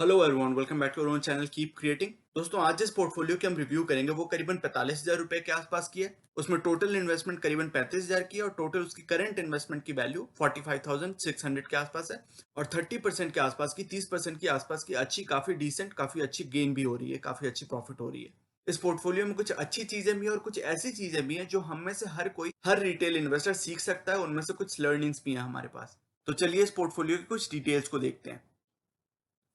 Hello everyone, welcome back to our own channel keep creating. दोस्तों, आज जिस portfolio की हम रिव्यू करेंगे वो करीबन 45,000 रुपए के आसपास की है। उसमें टोटल इन्वेस्टमेंट करीबन 35,000 की है और टोटल उसकी करंट इन्वेस्टमेंट की वैल्यू 45,600 के आसपास है। और 30% के आसपास की 30% के आसपास की अच्छी, काफी डिसेंट, काफी अच्छी गेन भी हो रही है, काफी अच्छी प्रॉफिट हो रही है। इस पोर्टफोलियो में कुछ अच्छी चीजें भी हैं और कुछ ऐसी चीजें भी हैं जो हम में से हर कोई, हर रिटेल इन्वेस्टर सीख सकता है। उनमें से कुछ लर्निंग्स भी हैं हमारे पास। तो चलिए इस पोर्टफोलियो की कुछ डिटेल्स को देखते हैं।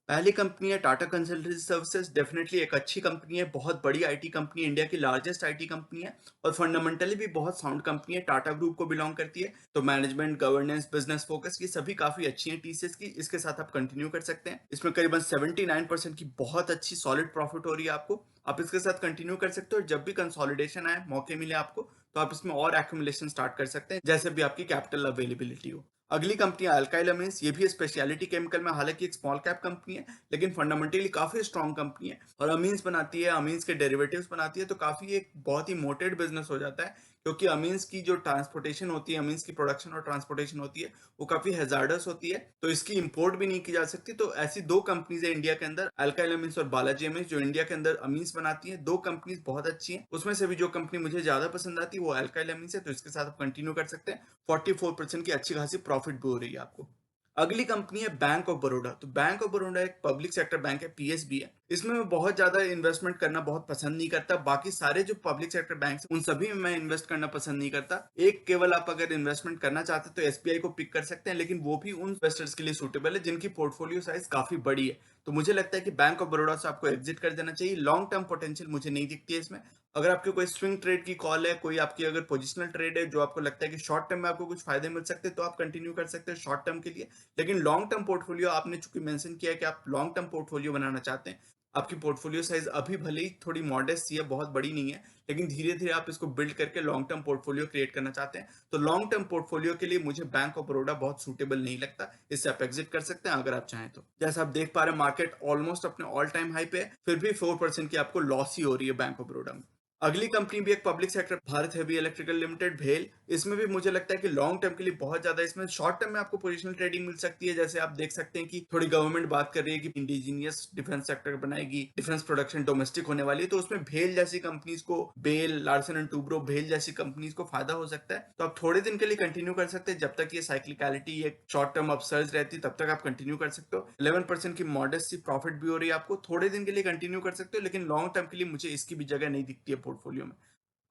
पहली कंपनी है टाटा कंसल्टेंसी सर्विसेज। डेफिनेटली एक अच्छी कंपनी है, बहुत बड़ी आईटी कंपनी है, इंडिया की लार्जेस्ट आईटी कंपनी है और फंडामेंटली भी बहुत साउंड कंपनी है। टाटा ग्रुप को बिलोंग करती है, तो मैनेजमेंट, गवर्नेंस, बिजनेस फोकस की सभी काफी अच्छी है टीसीएस की। इसके साथ आप कंटिन्यू कर सकते हैं। इसमें करीबन 79% की बहुत अच्छी सॉलिड प्रॉफिट हो रही है आपको। आप इसके साथ कंटिन्यू कर सकते हो। जब भी कंसोलिडेशन आए, मौके मिले आपको, तो आप इसमें और एक्यूमुलेशन स्टार्ट कर सकते हैं, जैसे भी आपकी कैपिटल अवेलेबिलिटी हो। अगली कंपनी अल्काइल अमीन्स। ये भी स्पेशलिटी केमिकल में, हालांकि एक स्मॉल कैप कंपनी है, लेकिन फंडामेंटली काफी स्ट्रॉन्ग कंपनी है और अमीन्स बनाती है, अमीन्स के डेरिवेटिव्स बनाती है। तो काफी एक बहुत ही मोटेड बिजनेस हो जाता है, क्योंकि अमीन्स की जो ट्रांसपोर्टेशन होती है, अमीन्स की प्रोडक्शन और ट्रांसपोर्टेशन होती है, वो काफी हैजार्डस होती है, तो इसकी इंपोर्ट भी नहीं की जा सकती। तो ऐसी दो कंपनीज है इंडिया के अंदर, अल्काइल अमीन्स और बालाजी अमीन्स, जो इंडिया के अंदर अमीन्स बनाती है। दो कंपनीज बहुत अच्छी हैं। उसमें से भी जो कंपनी मुझे ज्यादा पसंद आती है वो अल्काइल अमीन्स है, तो इसके साथ आप कंटिन्यू कर सकते हैं। 44% की अच्छी खासी प्रॉफिट भी हो रही है आपको। अगली कंपनी है बैंक ऑफ बड़ौदा। तो बैंक ऑफ बड़ौदा एक पब्लिक सेक्टर बैंक है, पीएसबी है। इसमें मैं बहुत ज्यादा इन्वेस्टमेंट करना बहुत पसंद नहीं करता। बाकी सारे जो पब्लिक सेक्टर बैंक हैं उन सभी में मैं इन्वेस्ट करना पसंद नहीं करता। एक केवल आप अगर इन्वेस्टमेंट करना चाहते हैं तो एसबीआई को पिक कर सकते हैं, लेकिन वो भी उन इन्वेस्टर्स के लिए सूटेबल है जिनकी पोर्टफोलियो साइज काफी बड़ी है। तो मुझे लगता है कि बैंक ऑफ बड़ौदा से आपको एग्जिट कर देना चाहिए। लॉन्ग टर्म पोटेंशियल मुझे नहीं दिखती है इसमें। अगर आपकी कोई स्विंग ट्रेड की कॉल है, कोई आपकी अगर पोजिशनल ट्रेड है जो आपको लगता है कि शॉर्ट टर्म में आपको कुछ फायदे मिल सकते हैं, तो आप कंटिन्यू कर सकते हैं शॉर्ट टर्म के लिए। लेकिन लॉन्ग टर्म पोर्टफोलियो, आपने चूंकि मेंशन किया है कि आप लॉन्ग टर्म पोर्टफोलियो बनाना चाहते हैं, आपकी पोर्टफोलियो साइज अभी भले ही थोड़ी मॉडेस्ट सी है, बहुत बड़ी नहीं है, लेकिन धीरे धीरे आप इसको बिल्ड करके लॉन्ग टर्म पोर्टफोलियो क्रिएट करना चाहते हैं, तो लॉन्ग टर्म पोर्टफोलियो के लिए मुझे बैंक ऑफ बड़ौदा बहुत सूटेबल नहीं लगता। इससे आप एग्जिट कर सकते हैं अगर आप चाहें तो। जैसा आप देख पा रहे हैं, मार्केट ऑलमोस्ट अपने ऑल टाइम हाई पे है, फिर भी 4% की आपको लॉस ही हो रही है बैंक ऑफ बड़ौदा में। अगली कंपनी भी एक public sector, Bharat heavy electrical limited, भेल। इसमें भी मुझे लगता है कि लॉन्ग टर्म के लिए बहुत ज्यादा, इसमें शॉर्ट टर्म में आपको पोजिशनल ट्रेडिंग मिल सकती है। जैसे आप देख सकते हैं कि थोड़ी गवर्नमेंट बात कर रही है कि इंडिजीनियस डिफेंस सेक्टर बनाएगी, डिफेंस प्रोडक्शन डोमेस्टिक होने वाली है, तो उसमें भेल जैसी कंपनीज को, बेल, लार्सन एंड टूब्रो, भेल जैसी कंपनीज को फायदा हो सकता है। तो आप थोड़े दिन के लिए कंटिन्यू कर सकते हैं, जब तक ये साइक्लिकलिटी, एक शॉर्ट टर्म अपसर्ज रहती है, तब तक आप कंटिन्यू कर सकते हो। 11% की मॉडेस्ट सी प्रॉफिट भी हो रही है आपको। थोड़े दिन के लिए कंटिन्यू कर सकते हो, लेकिन लॉन्ग टर्म के लिए मुझे इसकी भी जगह नहीं दिखती है पोर्टफोलियो में।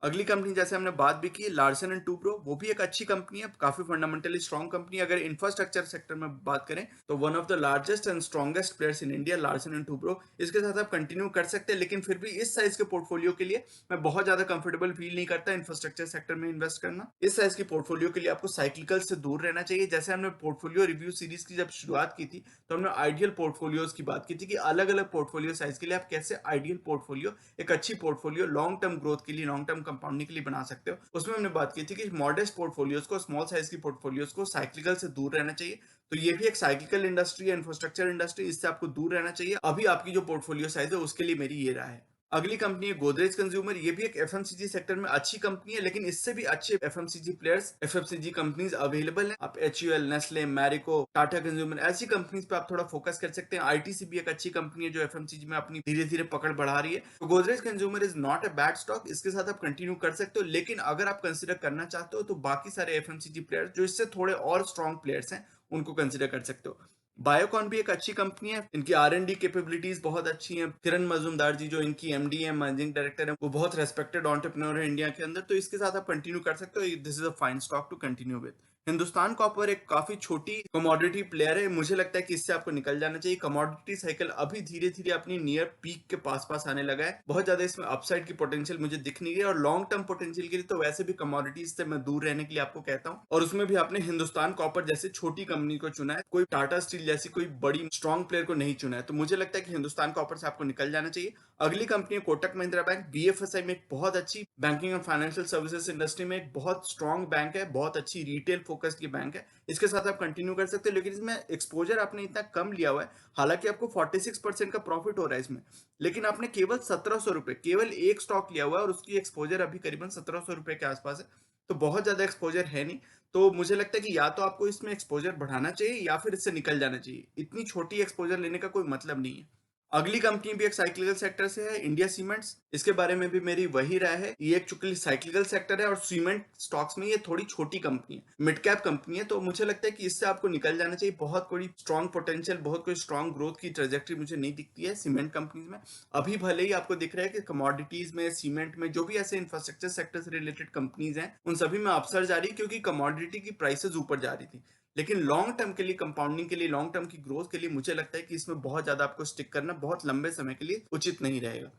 अगली कंपनी जैसे हमने बात भी की, लार्सन एंड टूब्रो, वो भी एक अच्छी कंपनी है, काफी फंडामेंटली स्ट्रॉन्ग कंपनी है। अगर इंफ्रास्ट्रक्चर सेक्टर में बात करें तो one of the largest and strongest players in India, Larsen and Toubro. इसके साथ आप कंटिन्यू कर सकते हैं, लेकिन फिर भी इस साइज के पोर्टफोलियो के लिए मैं बहुत ज्यादा कंफर्टेबल फील नहीं करता इंफ्रास्ट्रक्चर सेक्टर में इन्वेस्ट करना। इस साइज की पोर्टफोलियो के लिए आपको साइक्लिकल से दूर रहना चाहिए। जैसे हमने पोर्टफोलियो रिव्यू सीरीज की जब शुरुआत की थी, तो हमने आइडियल पोर्टफोलियोज की बात की थी कि अलग अलग पोर्टफोलियो साइज के लिए आप कैसे आइडियल पोर्टफोलियो, एक अच्छी पोर्टफोलियो लॉन्ग टर्म ग्रोथ के लिए, लॉन्ग टर्म कंपाउंडिंग के लिए बना सकते हो। उसमें हमने बात की थी कि मॉडेस्ट पोर्टफोलियोज को, स्मॉल साइज की पोर्टफोलियोज को साइक्लिकल से दूर रहना चाहिए। तो ये भी एक साइक्लिकल इंडस्ट्री है, इंफ्रास्ट्रक्चर इंडस्ट्री, इससे आपको दूर रहना चाहिए। अभी आपकी जो पोर्टफोलियो साइज है उसके लिए मेरी ये राय है। अगली कंपनी है गोदरेज कंज्यूमर। ये भी एक एफएमसीजी सेक्टर में अच्छी कंपनी है, लेकिन इससे भी अच्छे FMCG players, FMCG companies available हैं। आप HUL, Nestle, Marico, Tata consumer, ऐसी कंपनीज पे आप थोड़ा फोकस कर सकते हैं। आईटीसी भी एक अच्छी कंपनी है जो एफएमसीजी में अपनी धीरे धीरे पकड़ बढ़ा रही है। तो Godrej consumer is not a bad stock, इसके साथ आप कंटिन्यू कर सकते हो। लेकिन अगर आप कंसिडर करना चाहते हो तो बाकी सारे एफएमसीजी प्लेयर्स जो इससे थोड़े और स्ट्रॉन्ग प्लेयर्स हैं, उनको कंसिडर कर सकते हो। बायोकॉन भी एक अच्छी कंपनी है, इनकी आर&डी कैपेबिलिटीज बहुत अच्छी हैं। किरण मजूमदार जी जो इनकी एमडी है, मैनेजिंग डायरेक्टर है, वो बहुत रेस्पेक्टेड एंटरप्रेन्योर है इंडिया के अंदर। तो इसके साथ आप कंटिन्यू कर सकते हो। This is a fine stock to continue with. Hindustan Copper एक काफी छोटी कमोडिटी प्लेयर है, मुझे लगता है कि इससे आपको निकल जाना चाहिए। कमोडिटी साइकिल अभी धीरे धीरे अपनी नियर पीक के पास पास आने लगा है। बहुत ज्यादा इसमें अपसाइड की पोटेंशियल मुझे दिख नहीं रही है, और लॉन्ग टर्म पोटेंशियल के लिए तो वैसे भी कमोडिटीज से मैं दूर रहने के लिए आपको कहता हूँ। और उसमें भी आपने हिंदुस्तान कॉपर जैसे छोटी कंपनी को चुना है, कोई टाटा स्टील जैसी कोई बड़ी स्ट्रॉन्ग प्लेयर को नहीं चुना है। तो मुझे लगता है कि हिंदुस्तान कॉपर से आपको निकल जाना चाहिए। अगली कंपनी है कोटक महिंद्रा बैंक। बीएफएसआई में एक बहुत अच्छी बैंकिंग और फाइनेंशियल सर्विसेज इंडस्ट्री में एक बहुत स्ट्रॉन्ग बैंक है, बहुत अच्छी रिटेल फोकस्ड की बैंक है। इसके साथ आप कंटिन्यू कर सकते हो, लेकिन इसमें एक्सपोजर आपने इतना कम लिया हुआ है। हालांकि आपको 46% का प्रॉफिट हो रहा है इसमें, लेकिन आपने केवल 1700 रुपए, केवल एक स्टॉक लिया हुआ है और उसकी एक्सपोजर अभी करीबन 1700 रुपए के आसपास है। तो बहुत ज्यादा एक्सपोजर है नहीं। तो मुझे लगता है कि या तो आपको इसमें एक्सपोजर बढ़ाना चाहिए या फिर इससे निकल जाना चाहिए। इतनी छोटी एक्सपोजर लेने का कोई मतलब नहीं है। अगली कंपनी भी एक साइक्लिकल सेक्टर से है, इंडिया सीमेंट्स। इसके बारे में भी मेरी वही राय है। ये एक चूंकि साइक्लिकल सेक्टर है और सीमेंट स्टॉक्स में ये थोड़ी छोटी कंपनी है, मिड कैप कंपनी है, तो मुझे लगता है कि इससे आपको निकल जाना चाहिए। बहुत कोई स्ट्रॉन्ग पोटेंशियल, बहुत कोई स्ट्रॉन्ग ग्रोथ की ट्रेजेक्ट्री मुझे नहीं दिखती है सीमेंट कंपनीज में। अभी भले ही आपको दिख रहा है कि कमोडिटीज में, सीमेंट में, जो भी ऐसे इंफ्रास्ट्रक्चर सेक्टर से रिलेटेड कंपनीज हैं, उन सभी में अपसर्ज आ रही, क्योंकि कमोडिटी की प्राइसेस ऊपर जा रही थी। लेकिन लॉन्ग टर्म के लिए, कंपाउंडिंग के लिए, लॉन्ग टर्म की ग्रोथ के लिए मुझे लगता है कि इसमें बहुत ज्यादा आपको स्टिक करना बहुत लंबे समय के लिए उचित नहीं रहेगा।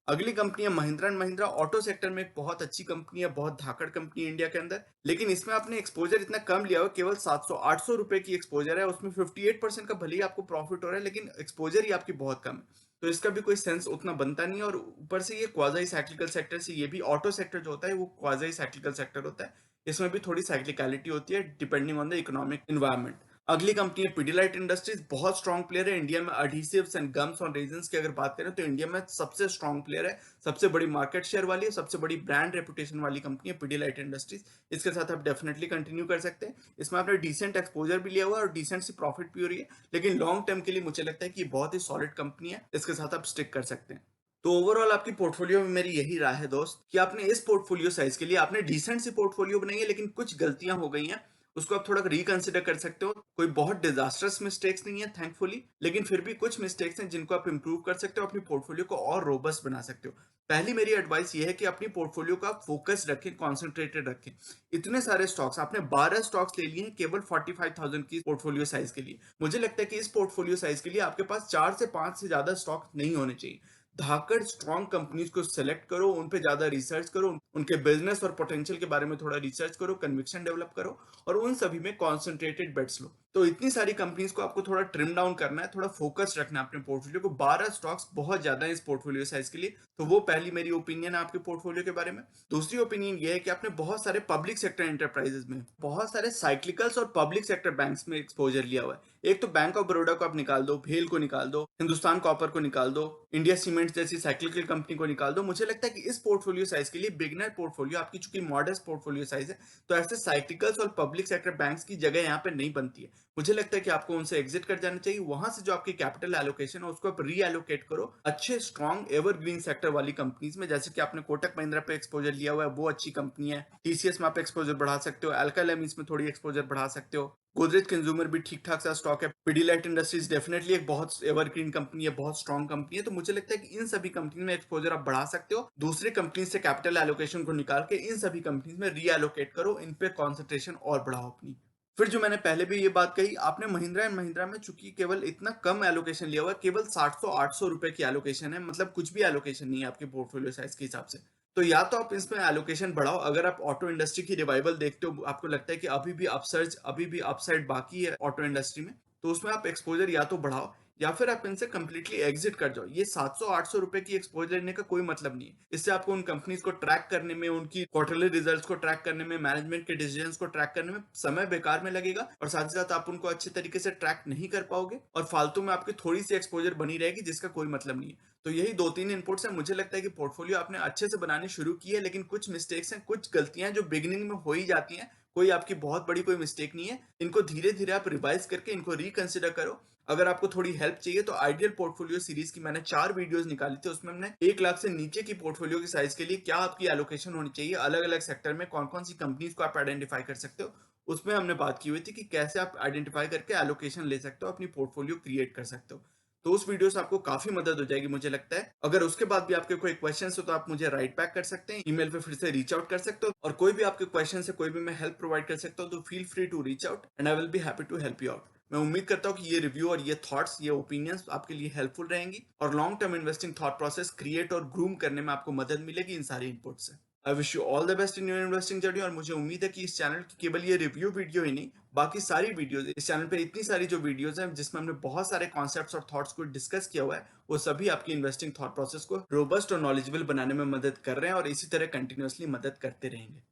अगली कंपनी है Mahindra and Mahindra. Auto sector में एक बहुत अच्छी कंपनी है, बहुत धाकड़ कंपनी है इंडिया के अंदर। लेकिन इसमें आपने एक्सपोजर इतना कम लिया हुआ, केवल 700-800 रुपए की एक्सपोजर है। उसमें 58% का भले ही आपको प्रॉफिट हो रहा है, लेकिन एक्सपोजर ही आपकी बहुत कम है। तो इसका भी कोई सेंस उतना बनता नहीं है। और ऊपर से ये क्वाजी साइक्लिकल सेक्टर से, ये भी ऑटो सेक्टर जो होता है वो क्वाजी साइक्लिकल सेक्टर होता है। इसमें भी थोड़ी साइक्लिकलिटी होती है depending on the economic environment. अगली कंपनी है पिडिलाइट इंडस्ट्रीज। बहुत स्ट्रॉन्ग प्लेयर है इंडिया में एडहेसिव्स एंड गम्स और रेजन्स की अगर बात करें तो इंडिया में सबसे स्ट्रॉन्ग प्लेयर है। सबसे बड़ी मार्केट शेयर वाली है, सबसे बड़ी ब्रांड रेपुटेशन वाली कंपनी है पिडिलाइट इंडस्ट्रीज। इसके साथ आप डेफिनेटली कंटिन्यू कर सकते हैं। इसमें आपने डिसेंट एक्सपोजर भी लिया हुआ है और डिसेंट सी प्रॉफिट भी हो रही है। लेकिन लॉन्ग टर्म के लिए मुझे लगता है कि बहुत ही सॉलिड कंपनी है, इसके साथ आप स्टिक कर सकते हैं। तो ओवरऑल आपकी पोर्टफोलियो में मेरी यही राय है दोस्त, कि आपने इस पोर्टफोलियो साइज के लिए आपने डिसेंट सी पोर्टफोलियो बनाई है, लेकिन कुछ गलतियां हो गई हैं, उसको आप थोड़ा रिकंसिडर कर सकते हो। कोई बहुत डिजास्टर्स मिस्टेक्स नहीं है थैंकफुली, लेकिन फिर भी कुछ मिस्टेक्स हैं जिनको आप इंप्रूव कर सकते हो, अपनी पोर्टफोलियो को और रोबस्ट बना सकते हो। पहली मेरी एडवाइस ये है कि अपनी पोर्टफोलियो का फोकस रखें, कॉन्सेंट्रेटेड रखें। इतने सारे स्टॉक्स, आपने 12 स्टॉक्स ले लिए हैं केवल 45,000 की पोर्टफोलियो साइज के लिए। मुझे लगता है कि इस पोर्टफोलियो साइज के लिए आपके पास 4 से 5 से ज्यादा स्टॉक नहीं होने चाहिए। धाकड़ स्ट्रॉन्ग कंपनीज को सेलेक्ट करो, उन पे ज्यादा रिसर्च करो, उनके बिजनेस और पोटेंशियल के बारे में थोड़ा रिसर्च करो, कन्विक्शन डेवलप करो, और उन सभी में कॉन्सेंट्रेटेड बेट्स लो। तो इतनी सारी कंपनीज को आपको थोड़ा ट्रिम डाउन करना है, थोड़ा फोकस रखना है अपने पोर्टफोलियो को। 12 स्टॉक्स बहुत ज्यादा है इस पोर्टफोलियो साइज के लिए। तो वो पहली मेरी ओपिनियन है आपके पोर्टफोलियो के बारे में। दूसरी ओपिनियन ये है कि आपने बहुत सारे पब्लिक सेक्टर एंटरप्राइजेस में, बहुत सारे साइक्लिकल्स और पब्लिक सेक्टर बैंक्स में एक्सपोजर लिया हुआ है। एक तो बैंक ऑफ बड़ौदा को आप निकाल दो, भेल को निकाल दो, हिंदुस्तान कॉपर को निकाल दो, इंडिया सीमेंट्स जैसी साइक्लिकल कंपनी को निकाल दो। मुझे लगता है कि इस पोर्टफोलियो साइज के लिए, बिगनर पोर्टफोलियो आपकी चूंकि मॉडेस्ट पोर्टफोलियो साइज है, तो ऐसे साइक्लिकल्स और पब्लिक सेक्टर बैंक्स की जगह यहाँ पे नहीं बनती है। मुझे लगता है कि आपको उनसे एग्जिट कर जाना चाहिए। वहां से जो आपकी कैपिटल एलोकेशन है उसको आप रीएलोकेट करो अच्छे स्ट्रॉन्ग एवरग्रीन सेक्टर वाली कंपनीज में। जैसे कि आपने कोटक महिंद्रा पे एक्सपोजर लिया हुआ है, वो अच्छी कंपनी है। टीसीएस में आप एक्सपोजर बढ़ा सकते हो, अल्काइल एमिन्स में थोड़ी एक्सपोजर बढ़ा सकते हो। गोदरेज कंज्यूमर भी ठीक ठाक सा स्टॉक है। पिडिलाइट इंडस्ट्रीज डेफिनेटली एक बहुत एवरग्रीन कंपनी है, बहुत स्ट्रॉन्ग कंपनी है। तो मुझे लगता है कि इन सभी कंपनी में एक्सपोजर आप बढ़ा सकते हो। दूसरी कंपनी से कैपिटल एलोकेशन को निकाल के इन सभी कंपनीज में रीएलोकेट करो, इन पे कॉन्सेंट्रेशन और बढ़ाओ अपनी। फिर जो मैंने पहले भी ये बात कही, आपने महिंद्रा एंड महिंद्रा में चूंकि केवल इतना कम एलोकेशन लिया हुआ है, केवल 700-800 रुपए की एलोकेशन है, मतलब कुछ भी एलोकेशन नहीं है आपके पोर्टफोलियो साइज के हिसाब से। तो या तो आप इसमें एलोकेशन बढ़ाओ। अगर आप ऑटो इंडस्ट्री की रिवाइवल देखते हो, आपको लगता है कि अभी भी अपसर्ज, अभी भी अपसाइड बाकी है ऑटो इंडस्ट्री में, तो उसमें आप एक्सपोजर या तो बढ़ाओ या फिर आप इनसे कंप्लीटली एग्जिट कर जाओ। ये 700-800 रुपए की एक्सपोजर लेने का कोई मतलब नहीं है। इससे आपको उन कंपनीज को ट्रैक करने में, उनकी क्वार्टरली रिजल्ट्स को ट्रैक करने में, मैनेजमेंट के डिसीजंस को ट्रैक करने में समय बेकार में लगेगा, और साथ ही साथ आप उनको अच्छे तरीके से ट्रैक नहीं कर पाओगे, और फालतू में आपकी थोड़ी सी एक्सपोजर बनी रहेगी जिसका कोई मतलब नहीं है। तो यही 2-3 इनपुट्स हैं। मुझे लगता है कि पोर्टफोलियो आपने अच्छे से बनानी शुरू की है, लेकिन कुछ मिस्टेक्स हैं, कुछ गलतियां जो बिगिनिंग में हो ही जाती हैं। कोई आपकी बहुत बड़ी कोई मिस्टेक नहीं है। इनको धीरे धीरे आप रिवाइज करके इनको रिकंसिडर करो। अगर आपको थोड़ी हेल्प चाहिए तो आइडियल पोर्टफोलियो सीरीज की मैंने 4 वीडियोस निकाली थी, उसमें हमने 1 लाख से नीचे की पोर्टफोलियो की साइज के लिए क्या आपकी एलोकेशन होनी चाहिए, अलग अलग सेक्टर में कौन कौन सी कंपनीज को आप आइडेंटिफाई कर सकते हो, उसमें हमने बात की हुई थी कि कैसे आप आइडेंटिफाई करके एलोकेशन ले सकते हो, अपनी पोर्टफोलियो क्रिएट कर सकते हो। तो उस वीडियो से आपको काफी मदद हो जाएगी मुझे लगता है। अगर उसके बाद भी आपके कोई क्वेश्चन हो तो आप मुझे राइट बैक कर सकते हैं, ईमेल पे फिर से रीच आउट कर सकते हो, और कोई भी आपके क्वेश्चन से कोई भी मैं हेल्प प्रोवाइड कर सकता हूँ, तो feel free to reach out and I will be happy to help you out. मैं उम्मीद करता हूँ कि ये रिव्यू और ये थॉट्स, ये ओपिनियंस आपके लिए हेल्पफुल रहेंगी, और long term investing thought process create और ग्रूम करने में आपको मदद मिलेगी इन सारे इनपुट से। I wish you all the best in your investing journey, और मुझे उम्मीद है कि इस चैनल की केवल ये रिव्यू वीडियो ही नहीं, बाकी सारी वीडियोस इस चैनल पे, इतनी सारी जो वीडियोस हैं जिसमें हमने बहुत सारे कॉन्सेप्ट्स और थॉट्स को डिस्कस किया हुआ है, वो सभी आपकी इन्वेस्टिंग थॉट प्रोसेस को रोबस्ट और नॉलेजेबल बनाने में मदद कर रहे हैं, और इसी तरह कंटिन्यूअसली मदद करते रहेंगे।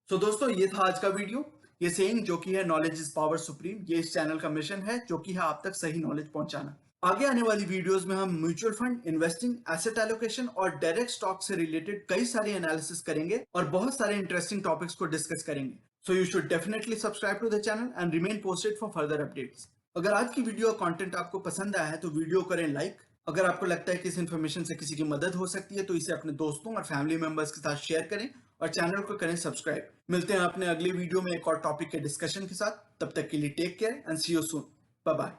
तो दोस्तों ये था आज का वीडियो। ये सेइंग जो कि है नॉलेज इज पावर सुप्रीम, ये इस चैनल का मिशन है, जो कि है आप तक सही नॉलेज पहुंचाना। आगे आने वाली वीडियोस में हम mutual fund, investing, asset allocation और डायरेक्ट स्टॉक से रिलेटेड कई सारे एनालिसिस करेंगे और बहुत सारे इंटरेस्टिंग टॉपिक्स को डिस्कस करेंगे। So you should definitely subscribe to the channel and remain posted for further updates. अगर आज की वीडियो कंटेंट आपको पसंद आया है तो वीडियो करें लाइक। अगर आपको लगता है कि इस इन्फॉर्मेशन से किसी की मदद हो सकती है तो इसे अपने दोस्तों और फैमिली मेंबर्स के साथ शेयर करें और चैनल को करें सब्सक्राइब। मिलते हैं अपने अगले वीडियो में एक और टॉपिक के डिस्कशन के साथ। तब तक के लिए take care and see you soon. Bye bye.